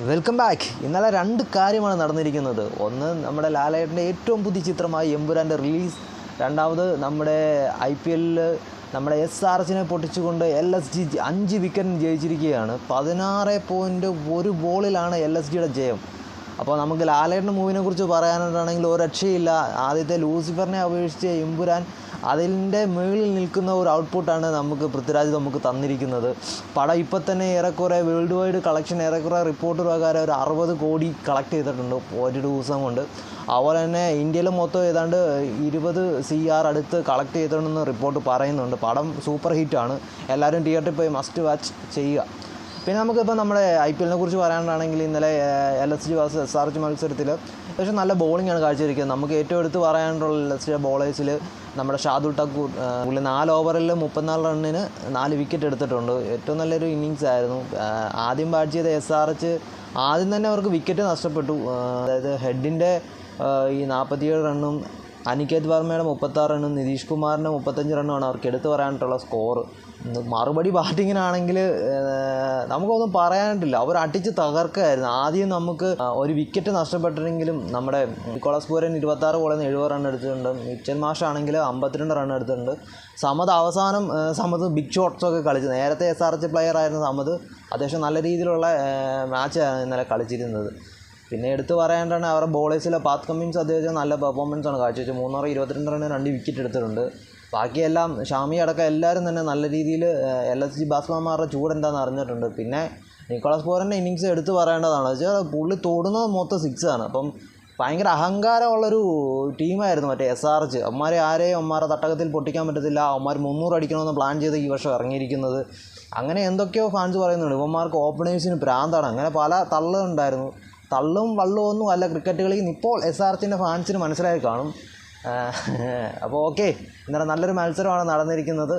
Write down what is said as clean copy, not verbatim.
Welcome back. ഇന്നലെ രണ്ട് കാര്യമാണ് നടന്നിരിക്കുന്നത്. ഒന്ന്, നമ്മുടെ ലാലേട്ടൻ്റെ ഏറ്റവും പുതിയ ചിത്രമായ എമ്പുരാൻ്റെ റിലീസ്. രണ്ടാമത്, നമ്മുടെ IPL നമ്മുടെ SRHനെ പൊട്ടിച്ചുകൊണ്ട് LSG 5 വിക്കറ്റിന് ജയിച്ചിരിക്കുകയാണ്. 16.1 ബോളിലാണ് LSGയുടെ ജയം. അപ്പോൾ നമുക്ക് ലാലേട്ടൻ്റെ മൂവിനെ കുറിച്ച് പറയാനായിട്ടാണെങ്കിൽ ഒരു രക്ഷയില്ല. ആദ്യത്തെ ലൂസിഫറിനെ അപേക്ഷിച്ച് എമ്പുരാൻ അതിൻ്റെ മുകളിൽ നിൽക്കുന്ന ഒരു ഔട്ട്പുട്ടാണ് നമുക്ക് പൃഥ്വിരാജ് നമുക്ക് തന്നിരിക്കുന്നത്. പടം ഇപ്പം തന്നെ ഏറെക്കുറെ വേൾഡ് വൈഡ് കളക്ഷൻ ഏറെക്കുറെ റിപ്പോർട്ട് പ്രകാരം ഒരു 60 കോടി കളക്ട് ചെയ്തിട്ടുണ്ട് ഒരു ദിവസം കൊണ്ട്. അതുപോലെ തന്നെ ഇന്ത്യയിൽ മൊത്തം ഏതാണ്ട് 20 CR അടുത്ത് കളക്ട് ചെയ്തിട്ടുണ്ടെന്ന് റിപ്പോർട്ട് പറയുന്നുണ്ട്. പടം സൂപ്പർ ഹിറ്റാണ്. എല്ലാവരും തിയേറ്ററിൽ പോയി മസ്റ്റ് വാച്ച് ചെയ്യുക. പിന്നെ നമുക്കിപ്പോൾ നമ്മുടെ IPLനെ കുറിച്ച് പറയാനാണെങ്കിൽ ഇന്നലെ LSG vs SRH മത്സരത്തിൽ പക്ഷേ നല്ല ബോളിംഗാണ് കാഴ്ചവെക്കുന്നത്. നമുക്ക് ഏറ്റവും എടുത്ത് പറയാനുള്ള LSG ബോളേഴ്സിൽ നമ്മുടെ ഷാദുൽ ഠാക്കൂർ പുള്ളി 4 ഓവറിൽ 34 റണ്ണിന് 4 വിക്കറ്റ് എടുത്തിട്ടുണ്ട്. ഏറ്റവും നല്ലൊരു ഇന്നിങ്സ് ആയിരുന്നു. ആദ്യം ബാറ്റ് ചെയ്ത SRH ആദ്യം തന്നെ അവർക്ക് വിക്കറ്റ് നഷ്ടപ്പെട്ടു. അതായത് ഹെഡിൻ്റെ ഈ 47 റണ്ണും അനികേത് വർമ്മയുടെ 36 റണ്ണും നിതീഷ് കുമാറിൻ്റെ 35 റണ്ണുമാണ് അവർക്ക് എടുത്തു പറയാനായിട്ടുള്ള സ്കോർ. മറുപടി ബാറ്റിങ്ങിനാണെങ്കിൽ നമുക്കൊന്നും പറയാനായിട്ടില്ല. അവർ അടിച്ച് തകർക്കുകയായിരുന്നു. ആദ്യം നമുക്ക് ഒരു വിക്കറ്റ് നഷ്ടപ്പെട്ടിട്ടെങ്കിലും നമ്മുടെ നിക്കോളാസ് പൂരൻ 26 ബോളിൽ നിന്ന് 70 റൺ എടുത്തിട്ടുണ്ട്. മിച്ചൽ മാഷ് ആണെങ്കിൽ 52 റൺ എടുത്തിട്ടുണ്ട്. സമദ് ബിഗ് ഷോട്ട്സൊക്കെ കളിച്ചു. നേരത്തെ SRH പ്ലെയർ ആയിരുന്ന സമദ് അത്യാവശ്യം നല്ല രീതിയിലുള്ള മാച്ചാണ് ഇന്നലെ കളിച്ചിരുന്നത്. പിന്നെ എടുത്ത് പറയാനായിട്ടാണ് അവരുടെ ബോളേഴ്സിലെ പാത്ത് കമ്മിൻസ് അത്യാവശ്യം നല്ല പെർഫോമൻസാണ് കാഴ്ചവെച്ചത്. 3 ഓവർ 22 റണ്ണിന് 2 വിക്കറ്റ് എടുത്തിട്ടുണ്ട്. ബാക്കിയെല്ലാം ഷാമി അടക്കം എല്ലാവരും തന്നെ നല്ല രീതിയിൽ LSG ബാറ്റ്സ്മാൻമാരുടെ ചൂടെന്താണെന്ന് അറിഞ്ഞിട്ടുണ്ട്. പിന്നെ നിക്കോളാസ് പൂരൻ്റെ ഇന്നിങ്സ് എടുത്ത് പറയേണ്ടതാണ്. വെച്ചാൽ പുള്ളി തൊടുന്നത് മൊത്തം 6 ആണ്. അപ്പം ഭയങ്കര അഹങ്കാരമുള്ളൊരു ടീമായിരുന്നു മറ്റേ SRH. അവന്മാരെ തട്ടകത്തിൽ പൊട്ടിക്കാൻ പറ്റത്തില്ല. അവന്മാർ 300 അടിക്കണമെന്ന് പ്ലാൻ ചെയ്ത് ഈ വർഷം ഇറങ്ങിയിരിക്കുന്നത്. അങ്ങനെ എന്തൊക്കെയോ ഫാൻസ് പറയുന്നുണ്ട്. ഇവന്മാർക്ക് ഓപ്പണേഴ്സിന് ഭ്രാന്താണ്. അങ്ങനെ പല തള്ളുണ്ടായിരുന്നു. തള്ളും വള്ളും ഒന്നും അല്ല ക്രിക്കറ്റ് കളിയിൽ ഇപ്പോൾ SRHൻ്റെ ഫാൻസിന് മനസ്സിലായി കാണും. അപ്പോൾ ഓക്കെ, ഇന്നലെ നല്ലൊരു മത്സരമാണ് നടന്നിരിക്കുന്നത്.